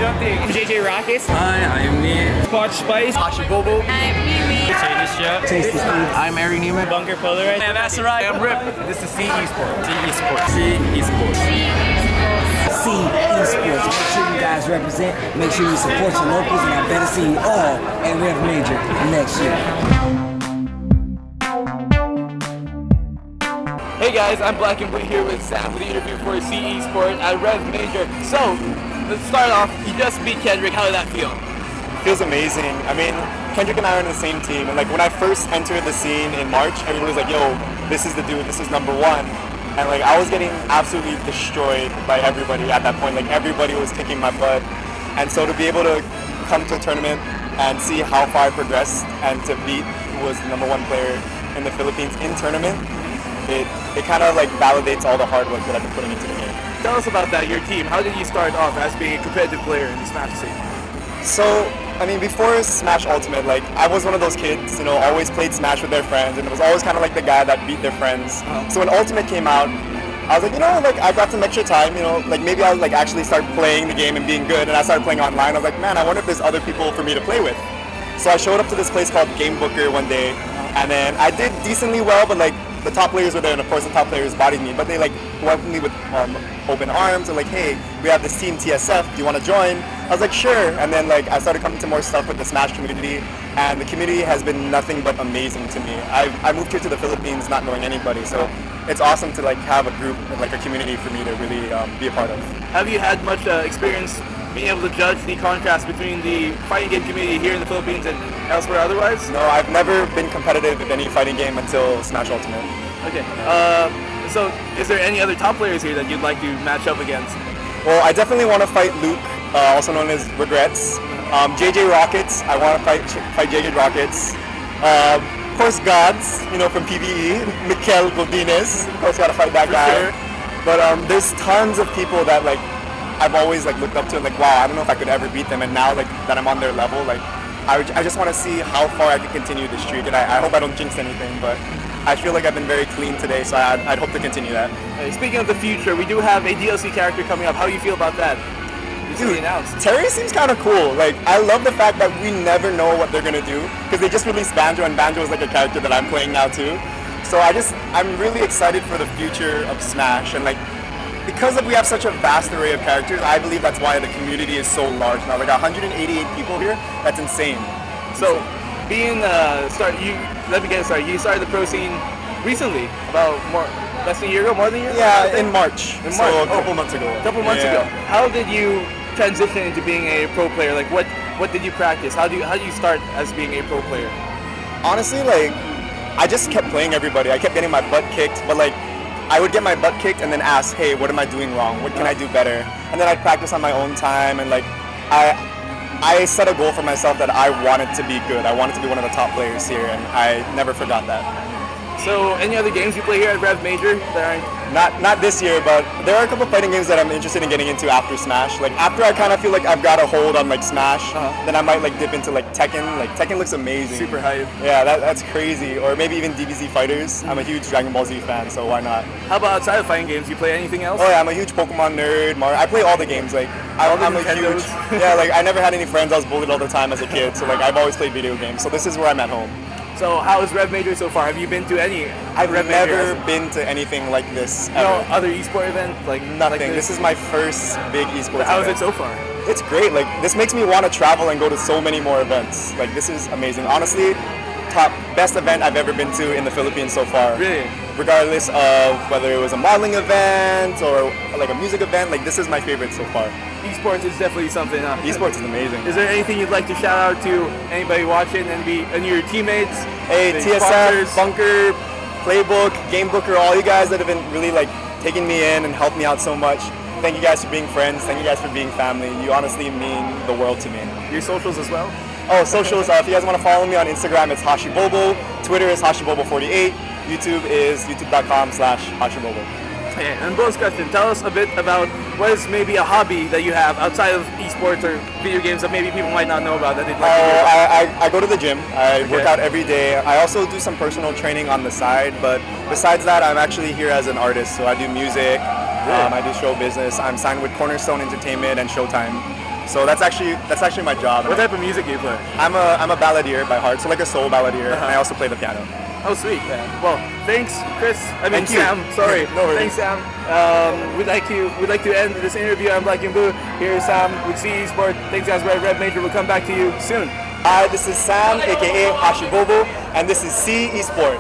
Jump Team. JJ Rockets. Hi, I'm Nick. Watch Spice. Hashibobo. I'm Mimi. Tasty Steve. I'm Ari Neiman. Bunker Polarized. I'm Asarai. I'm Rip. This is SEAesport. SEAesport. SEAesport. Make sure you guys represent. Make sure you support your locals, and I better see you all at Rev Major next year. Hey guys, I'm Black and Blue here with Sam with the interview for SEAesport at Rev Major. So, let's start off. You just beat Kendrick. How did that feel? Feels amazing. I mean, Kendrick and I are on the same team, and like when I first entered the scene in March, everybody was like, "Yo, this is the dude. This is #1." And like I was getting absolutely destroyed by everybody at that point. Like everybody was kicking my butt, and so to be able to come to a tournament and see how far I progressed and to beat who was the #1 player in the Philippines in tournament, it kind of like validates all the hard work that I've been putting into the game. Tell us about that, your team. How did you start off as being a competitive player in the Smash scene? So, I mean, before Smash Ultimate, like, I was one of those kids, you know, always played Smash with their friends, and it was always kind of like the guy that beat their friends. So when Ultimate came out, I was like, you know, like, I got some extra time, you know, like, maybe I'll, like, actually start playing the game and being good, and I started playing online. I was like, man, I wonder if there's other people for me to play with. So I showed up to this place called Game Booker one day, and then I did decently well, but, like, the top players were there, and of course the top players bodied me, but they like welcomed me with open arms and like, hey, we have this team TSF, do you want to join? I was like, sure. And then like I started coming to more stuff with the Smash community, and the community has been nothing but amazing to me. I moved here to the Philippines not knowing anybody, so it's awesome to like have a group and like a community for me to really be a part of. Have you had much experience being able to judge the contrast between the fighting game community here in the Philippines and elsewhere otherwise? No, I've never been competitive in any fighting game until Smash Ultimate. Okay, so is there any other top players here that you'd like to match up against? Well, I definitely want to fight Luke, also known as Regrets. JJ Rockets, I want to fight JJ Rockets. Of course, Gods, you know, from PvE, Mikel Godinez, of course, got to fight that guy. Sure. But there's tons of people that like I've always like looked up to, and like, wow, I don't know if I could ever beat them, and now like that I'm on their level, like I just want to see how far I can continue the streak, and I hope I don't jinx anything, but I feel like I've been very clean today, so I'd hope to continue that. Speaking of the future, we do have a DLC character coming up. How do you feel about that? Dude, announced. Terry seems kind of cool. Like, I love the fact that we never know what they're gonna do, because they just released Banjo, and Banjo is like a character that I'm playing now too. So I'm really excited for the future of Smash, and like, because we have such a vast array of characters, I believe that's why the community is so large now. Like 188 people here, that's insane. So, being let me get started. You started the pro scene recently, about less than a year ago, more than a year ago? Yeah, in March. So a couple months ago. A couple months ago. How did you transition into being a pro player? Like, what did you practice? How do you start as being a pro player? Honestly, like, I just kept playing everybody. I kept getting my butt kicked, but like, I would get my butt kicked and then ask, hey, what am I doing wrong? What can I do better? And then I'd practice on my own time, and like, I set a goal for myself that I wanted to be good. I wanted to be one of the top players here, and I never forgot that. So, any other games you play here at Rev Major that aren't? Not this year, but there are a couple fighting games that I'm interested in getting into after Smash. Like after I kind of feel like I've got a hold on like Smash, then I might like dip into like Tekken. Like Tekken looks amazing. Super hype. Yeah, that's crazy. Or maybe even DBZ Fighters. I'm a huge Dragon Ball Z fan, so why not? How about outside of fighting games? You play anything else? Oh yeah, I'm a huge Pokemon nerd. Mario. I play all the games. Like I'm a huge. Yeah, like I never had any friends. I was bullied all the time as a kid, so like I've always played video games. So this is where I'm at home. So how is Rev Major so far? Have you been to any? I've never been to anything like this ever. No other esport event? Like nothing. Like this is my first big esports How is event. it so far? It's great. Like this makes me want to travel and go to so many more events. Like this is amazing. Honestly, best event I've ever been to in the Philippines so far. Really? Regardless of whether it was a modeling event or like a music event, like this is my favorite so far. Esports is definitely something. Esports is amazing. Is there anything you'd like to shout out to anybody watching and your teammates? Hey, TSF, sponsors? Bunker, Playbook, Game Booker, all you guys that have been really like taking me in and helped me out so much. Thank you guys for being friends. Thank you guys for being family. You honestly mean the world to me. Your socials as well? Oh, socials. If you guys want to follow me on Instagram, it's Hashibobo. Twitter is Hashibobo48. YouTube is youtube.com/Hashibobo. Okay, and bonus question, tell us a bit about what is maybe a hobby that you have outside of esports or video games that maybe people might not know about that they'd like to hear about. I go to the gym. I work out every day. I also do some personal training on the side, but besides that, I'm actually here as an artist. So I do music, I do show business. I'm signed with Cornerstone Entertainment and Showtime. So that's actually my job. What type of music do you play? I'm a balladeer by heart, so like a soul balladeer, and I also play the piano. Oh, sweet. Well, thanks, Chris. Thank you. Sam. Sorry. No worries. Thanks, Sam. We'd like to end this interview. I'm Black and Blue. Here's Sam with SEAesport. Thanks, guys. Red Major. We'll come back to you soon. Hi, this is Sam, aka Hashibobo, and this is SEAesport.